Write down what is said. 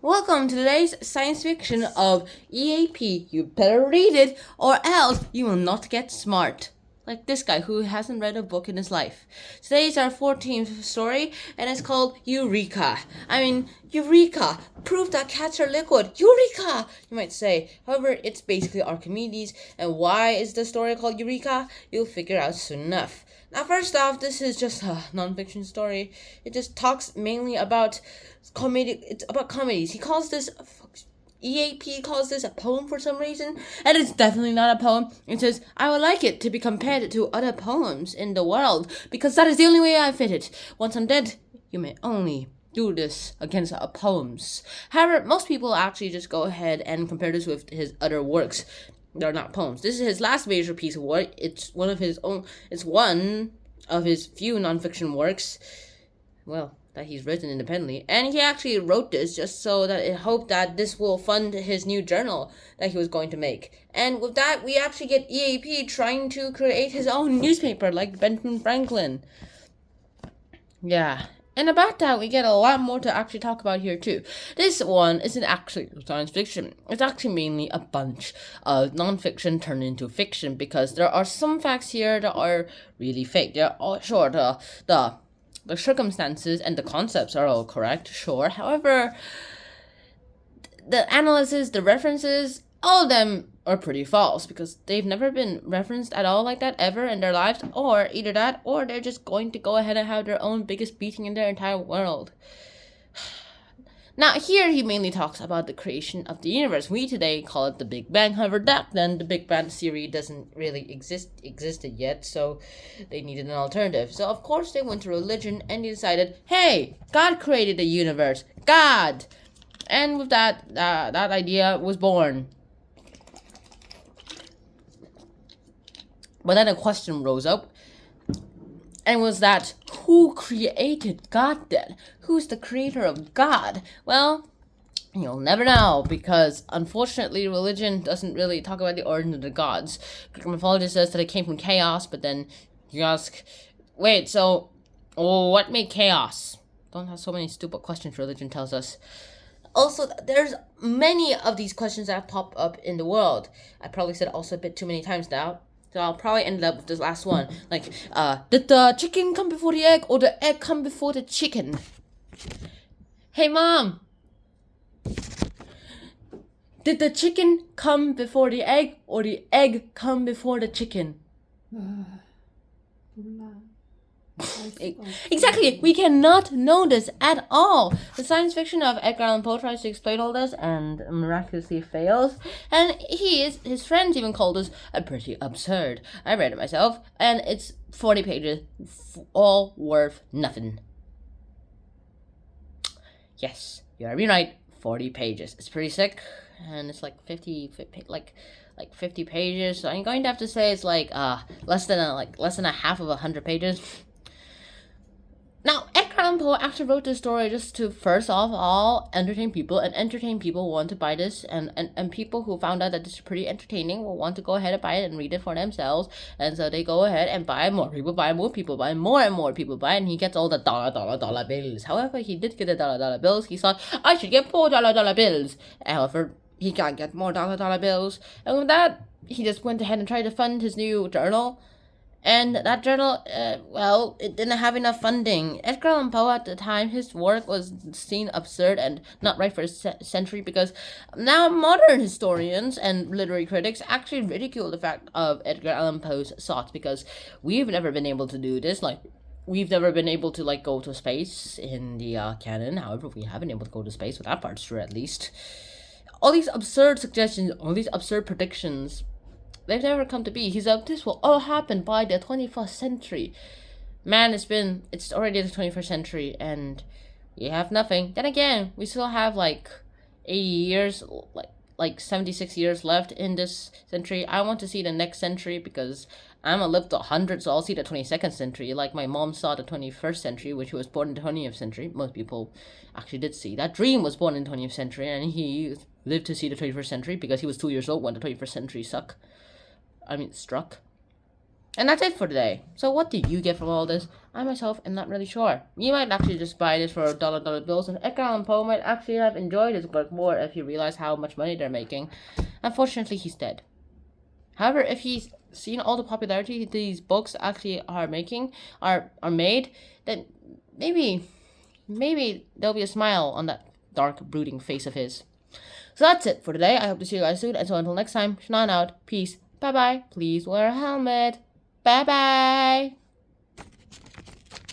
Welcome to today's science fiction of EAP. You better read it or else you will not get smart. Like this guy who hasn't read a book in his life. Today's our 14th story and it's called Eureka. Eureka! Proof that cats are liquid. Eureka! You might say. However, it's basically Archimedes. And why is the story called Eureka? You'll figure out soon enough. Now, first off, this is just a non-fiction story. It just talks mainly about comedy. It's about comedies. EAP calls this a poem for some reason, and it's definitely not a poem. It says, I would like it to be compared to other poems in the world, because that is the only way I fit it. Once I'm dead, you may only do this against poems. However, most people actually just go ahead and compare this with his other works. They're not poems. This is his last major piece of work. It's one of his few nonfiction works. Well, that he's written independently. And he actually wrote this just so that it hoped that this will fund his new journal that he was going to make. And with that, we actually get EAP trying to create his own newspaper like Benjamin Franklin. Yeah. And about that, we get a lot more to actually talk about here, too. This one isn't actually science fiction. It's actually mainly a bunch of nonfiction turned into fiction because there are some facts here that are really fake. They're all sure, the circumstances and the concepts are all correct, sure. However, the analysis, the references, all of them are pretty false because they've never been referenced at all like that ever in their lives, or either that or they're just going to go ahead and have their own biggest beating in their entire world. Now, here he mainly talks about the creation of the universe. We today call it the Big Bang. However, back then, the Big Bang theory doesn't really existed yet, so they needed an alternative. So, of course, they went to religion and they decided, hey, God created the universe. God! And with that, that idea was born. But then a question rose up, and was that, who created God then? Who's the creator of God? Well, you'll never know, because unfortunately religion doesn't really talk about the origin of the gods. Greek mythology says that it came from chaos, but then you ask, wait, so what made chaos? Don't have so many stupid questions, religion tells us. Also, there's many of these questions that pop up in the world. I probably said also a bit too many times now. So I'll probably end up with this last one. Like, did the chicken come before the egg or the egg come before the chicken? Hey, Mom! Did the chicken come before the egg or the egg come before the chicken? Exactly, we cannot know this at all. The science fiction of Edgar Allan Poe tries to explain all this and miraculously fails. And his friends even called this a pretty absurd. I read it myself, and it's 40 pages, all worth nothing. Yes, you heard me right, 40 pages. It's pretty sick, and it's like 50 pages. So I'm going to have to say it's like less than a half of 100 pages. Now, Edgar Allan Poe actually wrote this story just to, first of all, entertain people, and entertain people who want to buy this, and people who found out that this is pretty entertaining will want to go ahead and buy it and read it for themselves, and so they go ahead and buy more. People buy more, people buy more and more people buy, and he gets all the dollar bills. However, he did get the dollar bills. He thought, I should get more dollar bills. However, he can't get more dollar bills, and with that, he just went ahead and tried to fund his new journal. And that journal, it didn't have enough funding. Edgar Allan Poe at the time, his work was seen absurd and not right for his century because now modern historians and literary critics actually ridicule the fact of Edgar Allan Poe's thoughts because we've never been able to do this. Like, we've never been able to, go to space in the canon. However, we have been able to go to space, so that part's true at least. All these absurd suggestions, all these absurd predictions, they've never come to be. He said, this will all happen by the 21st century. Man, it's already the 21st century, and we have nothing. Then again, we still have, 80 years, 76 years left in this century. I want to see the next century, because I'm gonna live to 100, so I'll see the 22nd century, like my mom saw the 21st century, which was born in the 20th century. Most people actually did see. That dream was born in the 20th century, and he lived to see the 21st century, because he was 2 years old when the 21st century struck. And that's it for today. So what do you get from all this? I myself am not really sure. You might actually just buy this for dollar bills, and Edgar Allan Poe might actually have enjoyed his work more if he realized how much money they're making. Unfortunately, he's dead. However, if he's seen all the popularity these books actually are made, then maybe there'll be a smile on that dark, brooding face of his. So that's it for today. I hope to see you guys soon. And so until next time, Shannon out. Peace. Bye bye. Please wear a helmet. Bye bye.